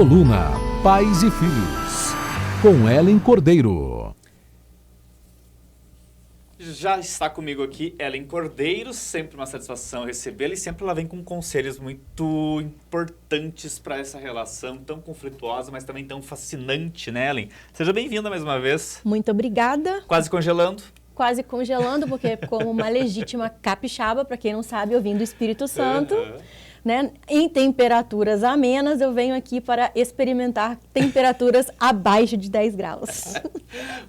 Coluna Pais e Filhos, com Ellen Cordeiro. Já está comigo aqui Ellen Cordeiro, sempre uma satisfação recebê-la, e sempre ela vem com conselhos muito importantes para essa relação tão conflituosa, mas também tão fascinante, né, Ellen? Seja bem-vinda mais uma vez. Muito obrigada. Quase congelando. Quase congelando, porque como uma legítima capixaba, para quem não sabe, eu vim do Espírito Santo, né? Em temperaturas amenas, eu venho aqui para experimentar temperaturas abaixo de 10 graus.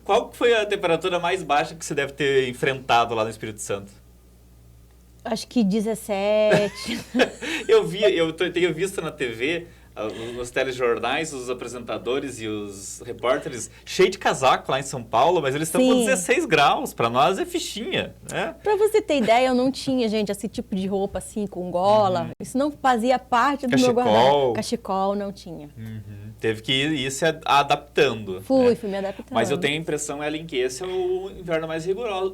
Qual foi a temperatura mais baixa que você deve ter enfrentado lá no Espírito Santo? Acho que 17. Eu tenho visto na TV, nos telejornais, os apresentadores e os repórteres cheios de casaco lá em São Paulo, mas eles estão com 16 graus. Para nós é fichinha, né? Para você ter ideia, eu não tinha, gente, esse tipo de roupa assim, com gola. Isso não fazia parte do meu guarda-roupa. Cachecol, não tinha. Teve que ir se adaptando. Fui me adaptando. Mas eu tenho a impressão, Ellen, que esse é o inverno mais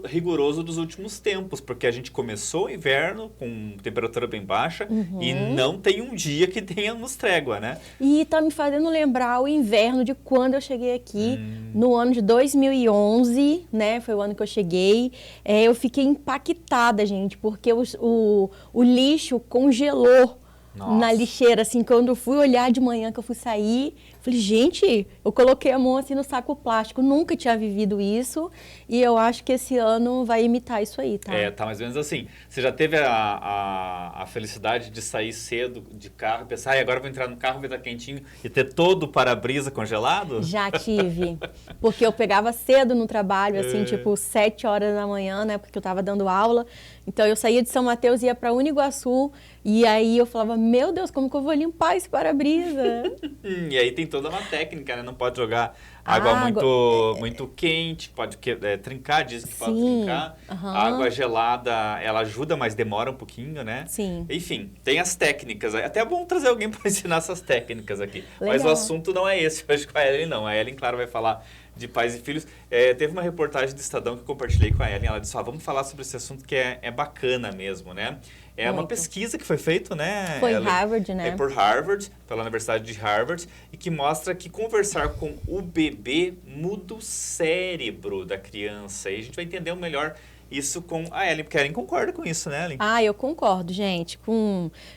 rigoroso dos últimos tempos, porque a gente começou o inverno com temperatura bem baixa e não tem um dia que tenhamos trégua, né? E tá me fazendo lembrar o inverno de quando eu cheguei aqui, no ano de 2011, né? Foi o ano que eu cheguei. Eu fiquei impactada, gente, porque o lixo congelou. Nossa. Na lixeira, assim, quando eu fui olhar de manhã, que eu fui sair, falei, gente, eu coloquei a mão assim no saco plástico, nunca tinha vivido isso, e eu acho que esse ano vai imitar isso aí, tá? Tá mais ou menos assim. Você já teve a felicidade de sair cedo de carro e pensar, agora eu vou entrar no carro, vai estar quentinho, e ter todo o para-brisa congelado? Já tive, porque eu pegava cedo no trabalho, assim, tipo 7 horas da manhã, né, porque eu tava dando aula, então eu saía de São Mateus e ia para Uniguaçu, e aí eu falava, meu Deus, como que eu vou limpar esse para-brisa? E aí tem toda uma técnica, né? Não pode jogar água muito quente, pode trincar, diz que pode trincar. A água gelada, ela ajuda, mas demora um pouquinho, né? Sim. Enfim, tem as técnicas. Até é bom trazer alguém para ensinar essas técnicas aqui. Legal. Mas o assunto não é esse, hoje com a Ellen não. A Ellen, claro, vai falar de pais e filhos. Teve uma reportagem do Estadão que eu compartilhei com a Ellen. Ela disse, vamos falar sobre esse assunto que é bacana mesmo, né? É uma pesquisa que foi feita, né? Foi em Harvard, né? É por Harvard, pela Universidade de Harvard, e que mostra que conversar com o bebê muda o cérebro da criança. E a gente vai entender melhor isso com a Ellen, porque a Ellen concorda com isso, né, Ellen? Eu concordo, gente,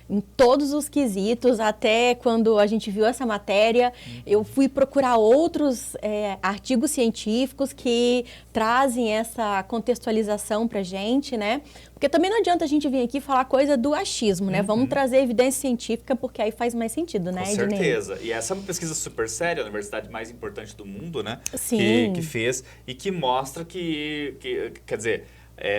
em todos os quesitos, até quando a gente viu essa matéria, eu fui procurar outros artigos científicos que trazem essa contextualização pra gente, né? Porque também não adianta a gente vir aqui falar coisa do achismo, né? Vamos trazer evidência científica, porque aí faz mais sentido, né, Ednei? Com certeza. E essa é uma pesquisa super séria, a universidade mais importante do mundo, né? Sim. Que fez e que mostra que quer dizer,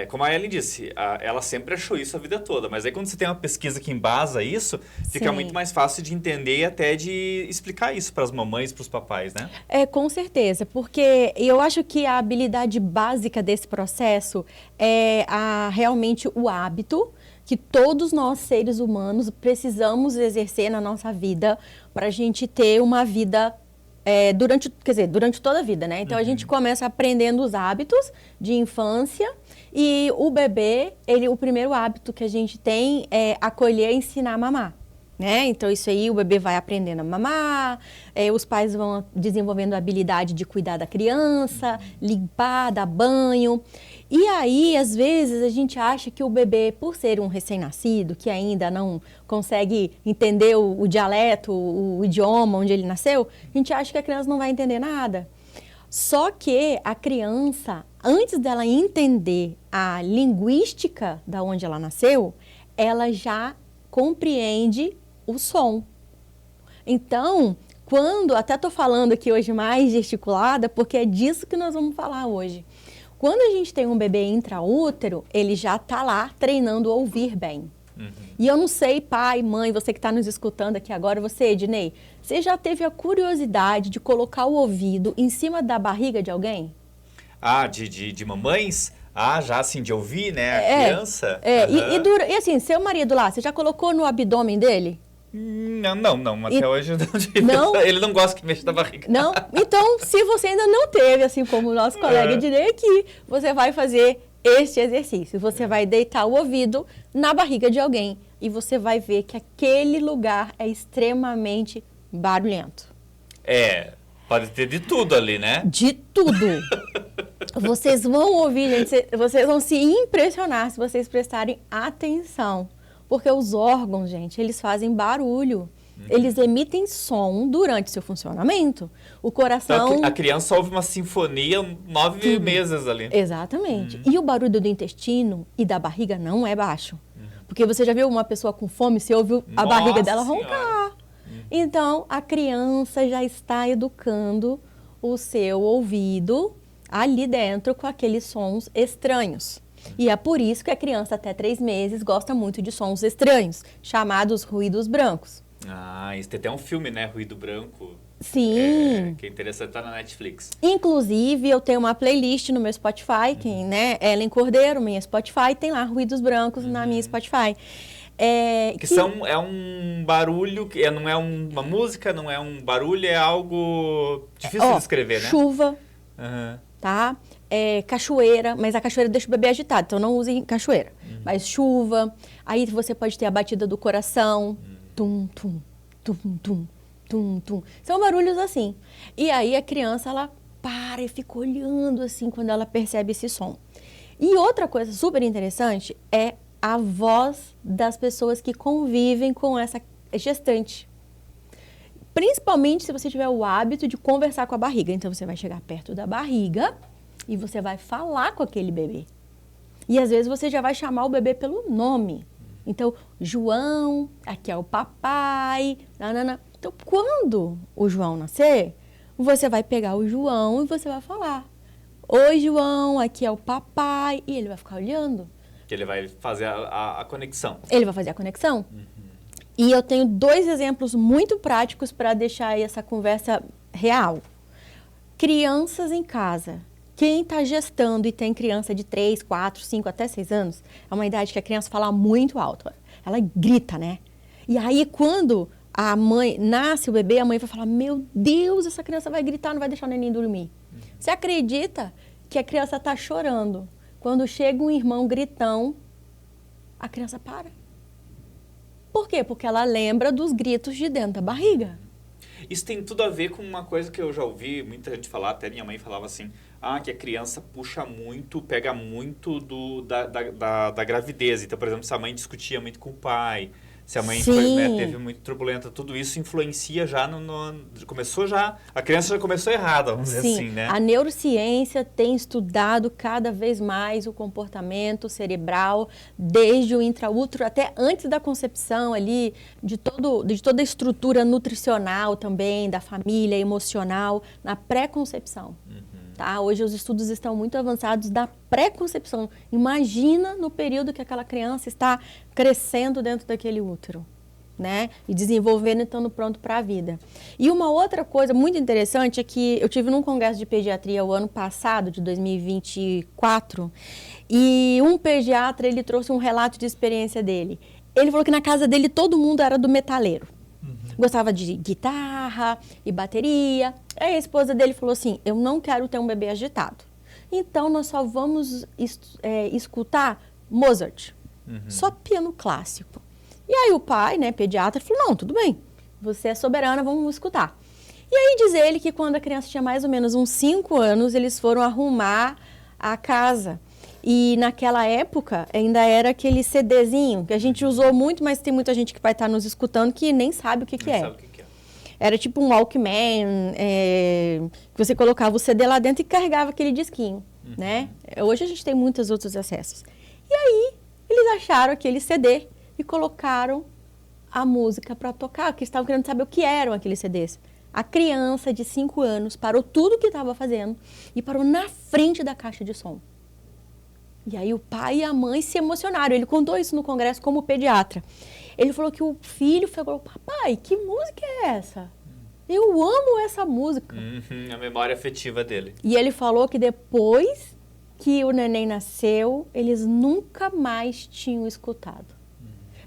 como a Ellen disse, ela sempre achou isso a vida toda, mas aí quando você tem uma pesquisa que embasa isso, fica muito mais fácil de entender e até de explicar isso para as mamães, para os papais, né? Com certeza, porque eu acho que a habilidade básica desse processo é realmente o hábito que todos nós, seres humanos, precisamos exercer na nossa vida para a gente ter uma vida durante toda a vida, né? Então, a gente começa aprendendo os hábitos de infância e o bebê, o primeiro hábito que a gente tem é acolher e ensinar a mamar, né? Então, isso aí, o bebê vai aprendendo a mamar, os pais vão desenvolvendo a habilidade de cuidar da criança, limpar, dar banho. E aí, às vezes, a gente acha que o bebê, por ser um recém-nascido, que ainda não consegue entender o dialeto, o idioma onde ele nasceu, a gente acha que a criança não vai entender nada. Só que a criança, antes dela entender a linguística da onde ela nasceu, ela já compreende o som. Então, até estou falando aqui hoje mais gesticulada, porque é disso que nós vamos falar hoje. Quando a gente tem um bebê intraútero, ele já está lá treinando a ouvir bem. E eu não sei, pai, mãe, você que está nos escutando aqui agora, você, Ednei, você já teve a curiosidade de colocar o ouvido em cima da barriga de alguém? De mamães? Já assim, de ouvir, né, a criança? E assim, seu marido lá, você já colocou no abdômen dele? Não, até hoje não. Ele não gosta que mexa na barriga. Não? Então, se você ainda não teve, assim como o nosso colega Ednei aqui, você vai fazer este exercício. Você vai deitar o ouvido na barriga de alguém e você vai ver que aquele lugar é extremamente barulhento. Pode ter de tudo ali, né? De tudo. Vocês vão ouvir, gente, vocês vão se impressionar se vocês prestarem atenção. Porque os órgãos, gente, eles fazem barulho. Eles emitem som durante seu funcionamento. O coração... Então, a criança ouve uma sinfonia 9 meses ali. Exatamente. E o barulho do intestino e da barriga não é baixo. Porque você já viu uma pessoa com fome, você ouve a barriga dela roncar. Então, a criança já está educando o seu ouvido ali dentro com aqueles sons estranhos. E é por isso que a criança até 3 meses gosta muito de sons estranhos, chamados ruídos brancos. Isso tem até um filme, né? Ruído Branco. Sim. Que é interessante, tá na Netflix. Inclusive, eu tenho uma playlist no meu Spotify, Ellen Cordeiro, minha Spotify, tem lá ruídos brancos na minha Spotify. É um barulho, não é uma música, não é um barulho, é algo difícil de descrever, né? Chuva, tá? Cachoeira, mas a cachoeira deixa o bebê agitado, então não use cachoeira. Mas chuva, aí você pode ter a batida do coração, tum, tum, tum, tum, tum, tum. São barulhos assim. E aí a criança, ela para e fica olhando assim quando ela percebe esse som. E outra coisa super interessante é a voz das pessoas que convivem com essa gestante. Principalmente se você tiver o hábito de conversar com a barriga. Então, você vai chegar perto da barriga e você vai falar com aquele bebê. E, às vezes, você já vai chamar o bebê pelo nome. Então, João, aqui é o papai, nanana. Então, quando o João nascer, você vai pegar o João e você vai falar. Oi, João, aqui é o papai. E ele vai ficar olhando. Que ele vai fazer a conexão. Ele vai fazer a conexão. E eu tenho 2 exemplos muito práticos para deixar aí essa conversa real. Crianças em casa. Quem está gestando e tem criança de 3, 4, 5, até 6 anos, é uma idade que a criança fala muito alto. Ela grita, né? E aí, quando a mãe nasce o bebê, a mãe vai falar, meu Deus, essa criança vai gritar, não vai deixar o neném dormir. Você acredita que a criança está chorando? Quando chega um irmão gritão, a criança para. Por quê? Porque ela lembra dos gritos de dentro da barriga. Isso tem tudo a ver com uma coisa que eu já ouvi muita gente falar, até minha mãe falava assim, que a criança puxa muito, pega muito da gravidez. Então, por exemplo, se a mãe discutia muito com o pai, se a mãe foi, né, teve muito turbulenta, tudo isso influencia já a criança já começou errada, vamos dizer assim, né? A neurociência tem estudado cada vez mais o comportamento cerebral, desde o intraútero até antes da concepção ali, de toda a estrutura nutricional também, da família, emocional, na pré-concepção. Tá? Hoje os estudos estão muito avançados da pré-concepção. Imagina no período que aquela criança está crescendo dentro daquele útero, né? E desenvolvendo, estando pronto para a vida. E uma outra coisa muito interessante é que eu tive num congresso de pediatria o ano passado, de 2024, e um pediatra, ele trouxe um relato de experiência dele. Ele falou que na casa dele todo mundo era do metaleiro. Gostava de guitarra e bateria. Aí a esposa dele falou assim, eu não quero ter um bebê agitado. Então, nós só vamos escutar Mozart. Só piano clássico. E aí o pai, né, pediatra, falou, não, tudo bem. Você é soberana, vamos escutar. E aí diz ele que quando a criança tinha mais ou menos uns 5 anos, eles foram arrumar a casa. E naquela época ainda era aquele CDzinho que a gente usou muito, mas tem muita gente que vai estar nos escutando que nem sabe o que é. Sabe o que é. Era tipo um Walkman, que você colocava o CD lá dentro e carregava aquele disquinho, né? Hoje a gente tem muitos outros acessos. E aí eles acharam aquele CD e colocaram a música para tocar, porque estavam querendo saber o que eram aqueles CDs. A criança de 5 anos parou tudo o que estava fazendo e parou na frente da caixa de som. E aí o pai e a mãe se emocionaram. Ele contou isso no congresso como pediatra. Ele falou que o filho falou, papai, que música é essa? Eu amo essa música. A memória afetiva dele. E ele falou que depois que o neném nasceu, eles nunca mais tinham escutado.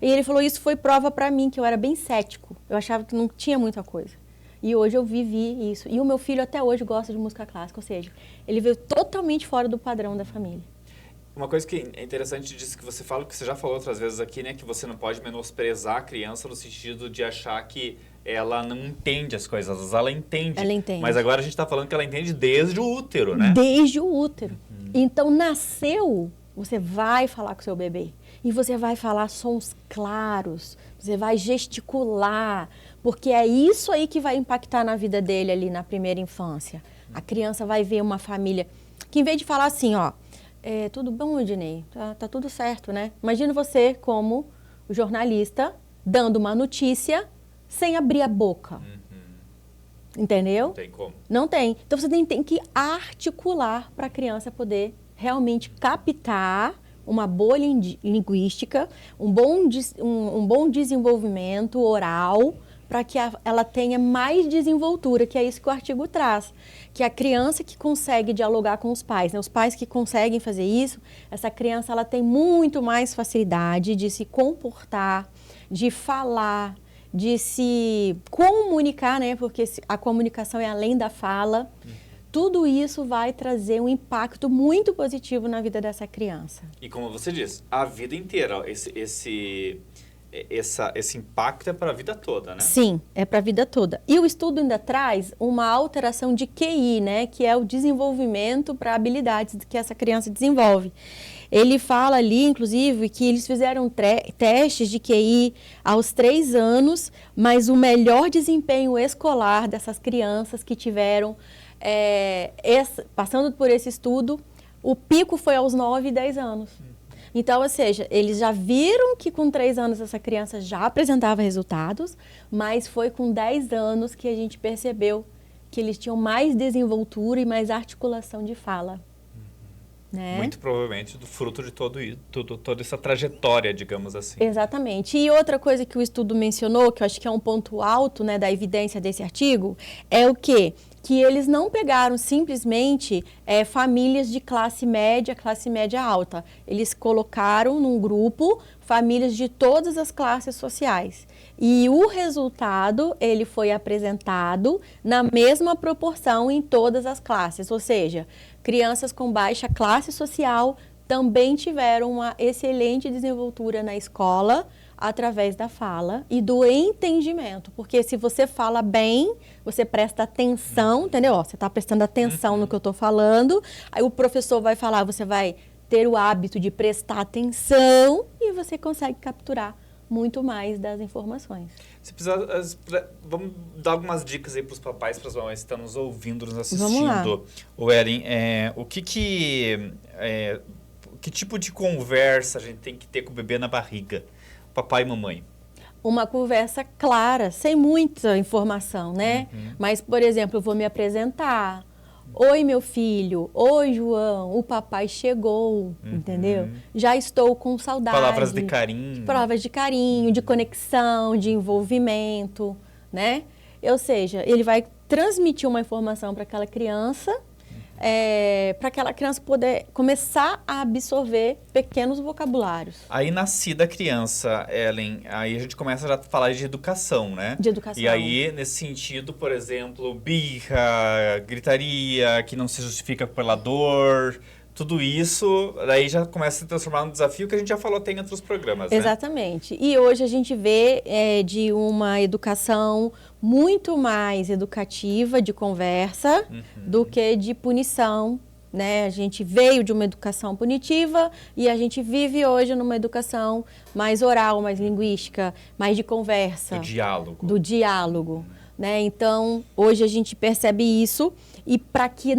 E ele falou, isso foi prova para mim, que eu era bem cético. Eu achava que não tinha muita coisa. E hoje eu vivi isso. E o meu filho até hoje gosta de música clássica, ou seja, ele veio totalmente fora do padrão da família. Uma coisa que é interessante disso que você fala, que você já falou outras vezes aqui, né? Que você não pode menosprezar a criança no sentido de achar que ela não entende as coisas. Às vezes ela entende. Ela entende. Mas agora a gente está falando que ela entende desde o útero, né? Desde o útero. Então, nasceu, você vai falar com o seu bebê. E você vai falar sons claros, você vai gesticular, porque é isso aí que vai impactar na vida dele ali na primeira infância. A criança vai ver uma família que, em vez de falar assim, ó, tudo bom, Ednei? Tá tudo certo, né? Imagina você como jornalista dando uma notícia sem abrir a boca. Entendeu? Não tem como. Não tem. Então você tem que articular para a criança poder realmente captar uma boa linguística, um bom desenvolvimento oral, para que ela tenha mais desenvoltura, que é isso que o artigo traz. Que a criança que consegue dialogar com os pais, né? Os pais que conseguem fazer isso, essa criança ela tem muito mais facilidade de se comportar, de falar, de se comunicar, né? Porque a comunicação é além da fala. Tudo isso vai trazer um impacto muito positivo na vida dessa criança. E como você diz, a vida inteira, esse impacto é para a vida toda, né? Sim, é para a vida toda. E o estudo ainda traz uma alteração de QI, né? Que é o desenvolvimento para habilidades que essa criança desenvolve. Ele fala ali, inclusive, que eles fizeram testes de QI aos 3 anos, mas o melhor desempenho escolar dessas crianças que tiveram, passando por esse estudo, o pico foi aos 9 e 10 anos. Então, ou seja, eles já viram que com 3 anos essa criança já apresentava resultados, mas foi com 10 anos que a gente percebeu que eles tinham mais desenvoltura e mais articulação de fala. Né? Muito provavelmente do fruto de toda essa trajetória, digamos assim. Exatamente. E outra coisa que o estudo mencionou, que eu acho que é um ponto alto, né, da evidência desse artigo, é o quê? Que eles não pegaram simplesmente famílias de classe média alta. Eles colocaram num grupo famílias de todas as classes sociais. E o resultado, ele foi apresentado na mesma proporção em todas as classes. Ou seja, crianças com baixa classe social também tiveram uma excelente desenvoltura na escola, através da fala e do entendimento. Porque se você fala bem, você presta atenção, entendeu? Você está prestando atenção no que eu estou falando, aí o professor vai falar, você vai ter o hábito de prestar atenção e você consegue capturar muito mais das informações. Se precisar, vamos dar algumas dicas aí para os papais, para as mamães que estão nos ouvindo, nos assistindo. Vamos lá. O Ellen, que tipo de conversa a gente tem que ter com o bebê na barriga? Papai e mamãe. Uma conversa clara, sem muita informação, né? Mas, por exemplo, eu vou me apresentar. Oi, meu filho. Oi, João. O papai chegou, entendeu? Já estou com saudade. Palavras de carinho. Palavras de carinho, de conexão, de envolvimento, né? Ou seja, ele vai transmitir uma informação para aquela criança, para aquela criança poder começar a absorver pequenos vocabulários. Aí, nascida a criança, Ellen, aí a gente começa já a falar de educação, né? De educação. E aí, nesse sentido, por exemplo, birra, gritaria, que não se justifica pela dor, tudo isso, daí já começa a se transformar num desafio que a gente já falou até em outros programas, né? Exatamente. E hoje a gente vê de uma educação muito mais educativa, de conversa, do que de punição, né? A gente veio de uma educação punitiva e a gente vive hoje numa educação mais oral, mais linguística, mais de conversa. Do diálogo. Né? Então, hoje a gente percebe isso e para que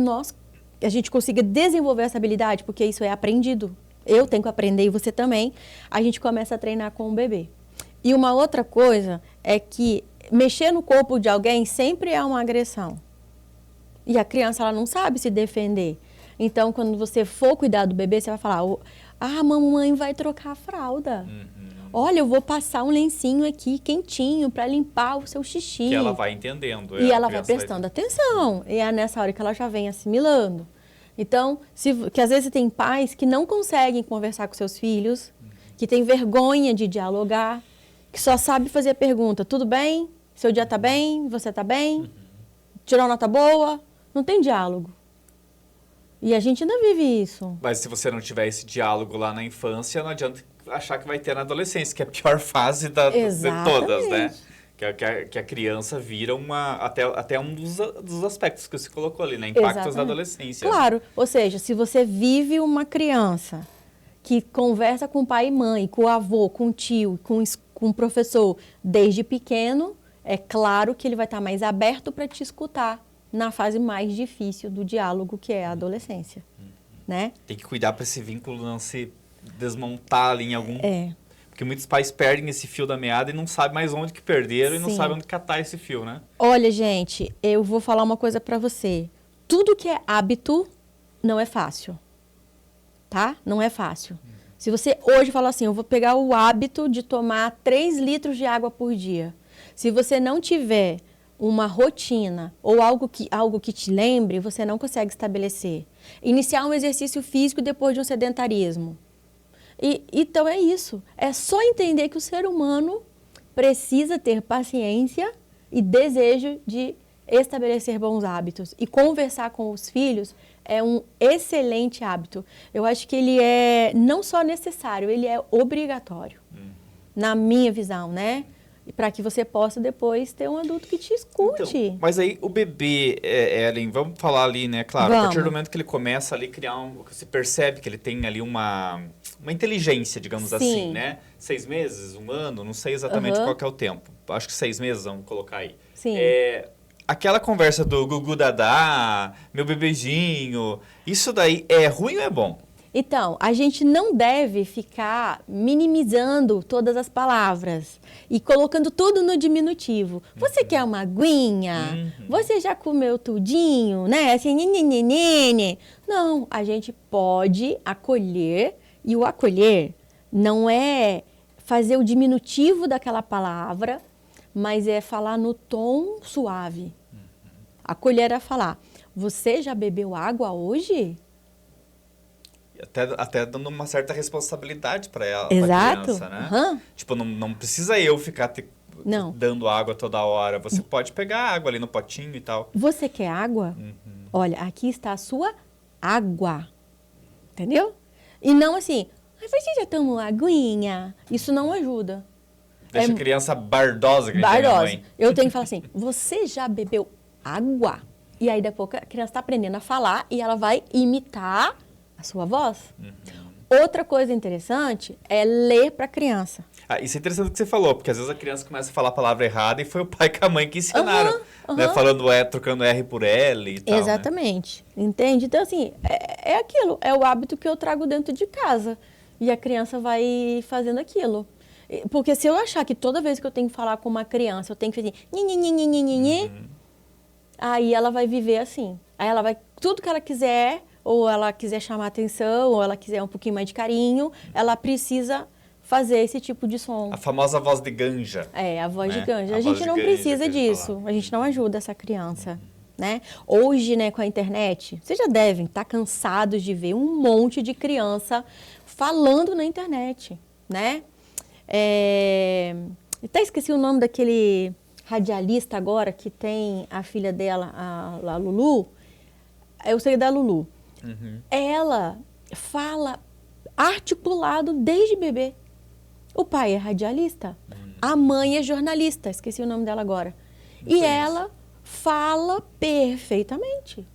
a gente consiga desenvolver essa habilidade, porque isso é aprendido, eu tenho que aprender e você também, a gente começa a treinar com o bebê. E uma outra coisa é que mexer no corpo de alguém sempre é uma agressão. E a criança, ela não sabe se defender. Então, quando você for cuidar do bebê, você vai falar, mamãe vai trocar a fralda. Olha, eu vou passar um lencinho aqui quentinho para limpar o seu xixi. Que ela vai entendendo. E ela vai prestando atenção. E é nessa hora que ela já vem assimilando. Então, que às vezes tem pais que não conseguem conversar com seus filhos, que têm vergonha de dialogar, que só sabe fazer pergunta, tudo bem? Seu dia tá bem? Você tá bem? Tirou nota boa? Não tem diálogo. E a gente ainda vive isso. Mas se você não tiver esse diálogo lá na infância, não adianta achar que vai ter na adolescência, que é a pior fase de todas, né? Que a criança vira até um dos aspectos que você colocou ali, né? Impactos da adolescência. Claro, ou seja, se você vive uma criança que conversa com o pai e mãe, com o avô, com o tio, com o professor desde pequeno, é claro que ele vai estar mais aberto para te escutar na fase mais difícil do diálogo, que é a adolescência, né? Tem que cuidar para esse vínculo não se desmontar ali em algum... É. Porque muitos pais perdem esse fio da meada e não sabem mais onde que perderam. Sim. E não sabem onde catar esse fio, né? Olha, gente, eu vou falar uma coisa para você. Tudo que é hábito não é fácil, tá? Não é fácil. Se você hoje fala assim, eu vou pegar o hábito de tomar 3 litros de água por dia. Se você não tiver uma rotina ou algo que te lembre, você não consegue estabelecer. Iniciar um exercício físico depois de um sedentarismo. Então é isso. É só entender que o ser humano precisa ter paciência e desejo de estabelecer bons hábitos. E conversar com os filhos é um excelente hábito. Eu acho que ele é não só necessário, ele é obrigatório. Na minha visão, né? Para que você possa depois ter um adulto que te escute. Então, mas aí o bebê, Ellen, vamos falar ali, né? Claro, a partir do momento que ele começa ali a criar você percebe que ele tem ali uma inteligência, digamos assim, né? 6 meses, 1 ano, não sei exatamente qual que é o tempo. Acho que 6 meses, vamos colocar aí. Sim. Aquela conversa do Gugu Dadá, meu bebezinho, isso daí é ruim ou é bom? Então, a gente não deve ficar minimizando todas as palavras e colocando tudo no diminutivo. Você quer uma aguinha? Você já comeu tudinho, né? Assim, nene. Não, a gente pode acolher, e o acolher não é fazer o diminutivo daquela palavra, mas é falar no tom suave. Acolher é falar, você já bebeu água hoje? Até dando uma certa responsabilidade para ela, Exato. Pra criança, né? Tipo, não precisa eu ficar dando água toda hora. Você pode pegar água ali no potinho e tal. Você quer água? Olha, aqui está a sua água. Entendeu? E não assim, você já tomou aguinha? Isso não ajuda. Deixa a criança bardosa. Bardosa. Eu tenho que falar assim, você já bebeu água? E aí, daqui a pouco, a criança está aprendendo a falar e ela vai imitar a sua voz. Outra coisa interessante é ler para a criança. Isso é interessante o que você falou, porque às vezes a criança começa a falar a palavra errada e foi o pai e a mãe que ensinaram, né? Falando trocando R por L e tal. Exatamente. Né? Entende? Então, assim, é aquilo, é o hábito que eu trago dentro de casa. E a criança vai fazendo aquilo. Porque se eu achar que toda vez que eu tenho que falar com uma criança, eu tenho que fazer aí ela vai viver assim. Aí ela vai, tudo que ela quiser, ou ela quiser chamar atenção, ou ela quiser um pouquinho mais de carinho, ela precisa fazer esse tipo de som. A famosa voz de ganja. A voz de ganja. A gente não precisa disso. A gente não ajuda essa criança, né? Hoje, né, com a internet, vocês já devem estar cansados de ver um monte de criança falando na internet, né? Até esqueci o nome daquele radialista agora que tem a filha dela, a Lulu. Eu sei da Lulu. Ela fala articulado desde bebê. O pai é radialista, a mãe é jornalista, esqueci o nome dela agora. E ela fala perfeitamente.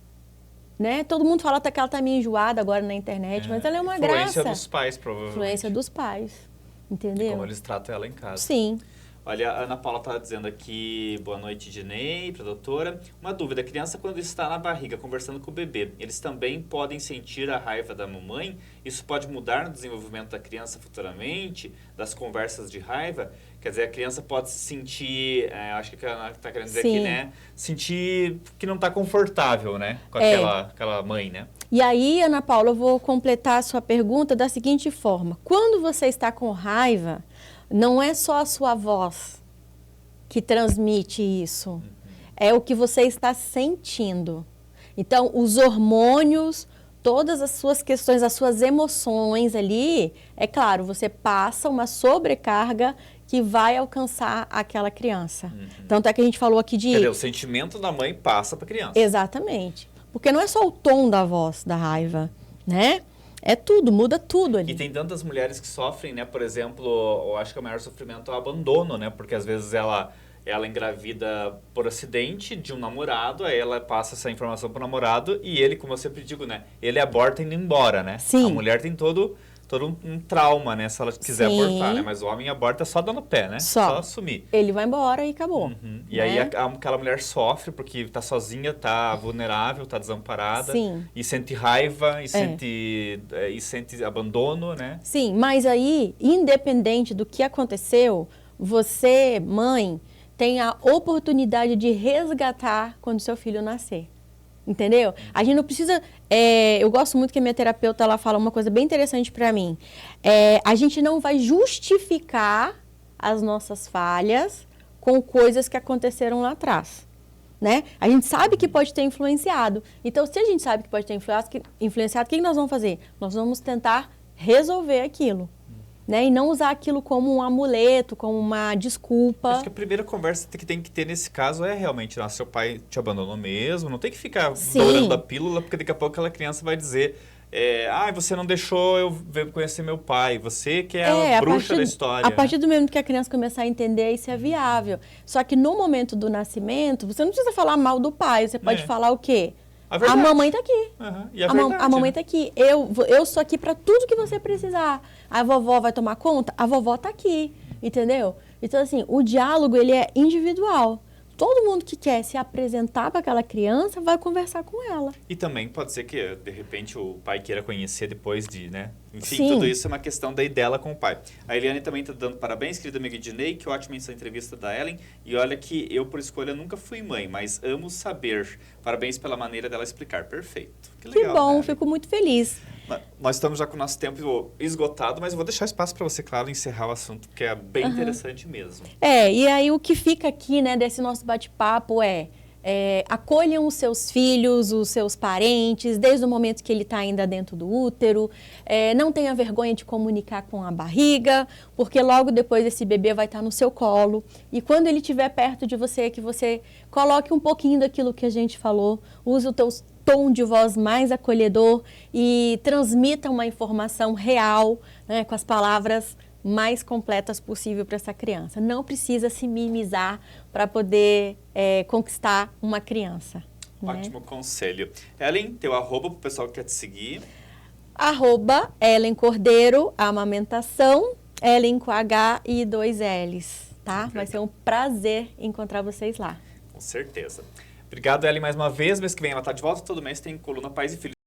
Né? Todo mundo fala até que ela está meio enjoada agora na internet, mas ela é uma graça. Influência dos pais, provavelmente. Influência dos pais, entendeu? Como eles tratam ela em casa. Sim. Olha, a Ana Paula está dizendo aqui, boa noite, Dinei, para a doutora. Uma dúvida, a criança quando está na barriga conversando com o bebê, eles também podem sentir a raiva da mamãe? Isso pode mudar no desenvolvimento da criança futuramente, das conversas de raiva? Quer dizer, a criança pode se sentir, acho que a Ana está querendo dizer aqui, né? Sentir que não está confortável, né? Com aquela mãe, né? E aí, Ana Paula, eu vou completar a sua pergunta da seguinte forma. Quando você está com raiva, não é só a sua voz que transmite isso. É o que você está sentindo. Então, os hormônios, todas as suas questões, as suas emoções ali, é claro, você passa uma sobrecarga que vai alcançar aquela criança. Tanto é que a gente falou aqui de... Quer dizer, o sentimento da mãe passa para a criança. Exatamente. Porque não é só o tom da voz da raiva, né? É tudo, muda tudo ali. E tem tantas mulheres que sofrem, né? Por exemplo, eu acho que o maior sofrimento é o abandono, né? Porque às vezes ela engravida por acidente de um namorado, aí ela passa essa informação pro namorado e ele, como eu sempre digo, né? Ele aborta indo embora, né? Sim. A mulher tem todo um trauma, né? Se ela quiser Sim. abortar, né? Mas o homem aborta só dando pé, né? Só sumir. Ele vai embora e acabou. Uhum. E né? aí aquela mulher sofre porque tá sozinha, tá vulnerável, tá desamparada. Sim. E sente raiva, e sente abandono, né? Sim, mas aí, independente do que aconteceu, você, mãe, tem a oportunidade de resgatar quando seu filho nascer. Entendeu? A gente não precisa... eu gosto muito que a minha terapeuta ela fala uma coisa bem interessante para mim. A gente não vai justificar as nossas falhas com coisas que aconteceram lá atrás. Né? A gente sabe que pode ter influenciado. Então, se a gente sabe que pode ter influenciado, o que nós vamos fazer? Nós vamos tentar resolver aquilo. Né? E não usar aquilo como um amuleto, como uma desculpa. Acho que a primeira conversa que tem que ter nesse caso é realmente, nossa, seu pai te abandonou mesmo, não tem que ficar dourando a pílula, porque daqui a pouco aquela criança vai dizer, você não deixou eu conhecer meu pai, você que é a bruxa da história. A partir do momento que a criança começar a entender, isso é viável. Só que no momento do nascimento, você não precisa falar mal do pai, você pode falar o quê? A mamãe tá aqui. Uhum. E a mamãe tá aqui. Eu sou aqui para tudo que você precisar. A vovó vai tomar conta? A vovó tá aqui. Entendeu? Então, assim, o diálogo, ele é individual. Todo mundo que quer se apresentar para aquela criança vai conversar com ela. E também pode ser que, de repente, o pai queira conhecer depois de, né? Enfim, Sim. Tudo isso é uma questão daí dela com o pai. A Eliane também está dando parabéns, querida amiga Ednei, que ótima essa entrevista da Ellen. E olha que eu, por escolha, nunca fui mãe, mas amo saber. Parabéns pela maneira dela explicar. Perfeito. Que legal, Que bom, né? fico muito feliz. Nós estamos já com o nosso tempo esgotado, mas eu vou deixar espaço para você, claro, encerrar o assunto, porque é bem interessante mesmo. E aí o que fica aqui, né, desse nosso bate-papo acolham os seus filhos, os seus parentes, desde o momento que ele está ainda dentro do útero. Não tenha vergonha de comunicar com a barriga, porque logo depois esse bebê vai estar no seu colo. E quando ele estiver perto de você, que você coloque um pouquinho daquilo que a gente falou, use o teu tom de voz mais acolhedor e transmita uma informação real, né, com as palavras mais completas possível para essa criança. Não precisa se minimizar para poder conquistar uma criança. Ótimo conselho. Ellen, teu arroba para o pessoal que quer te seguir. @Ellen Cordeiro, amamentação, Ellen com H e 2 L's, tá? Vai ser um prazer encontrar vocês lá. Com certeza. Obrigado, Ellen, mais uma vez. Mês que vem ela está de volta. Todo mês tem Coluna Pais e Filhos.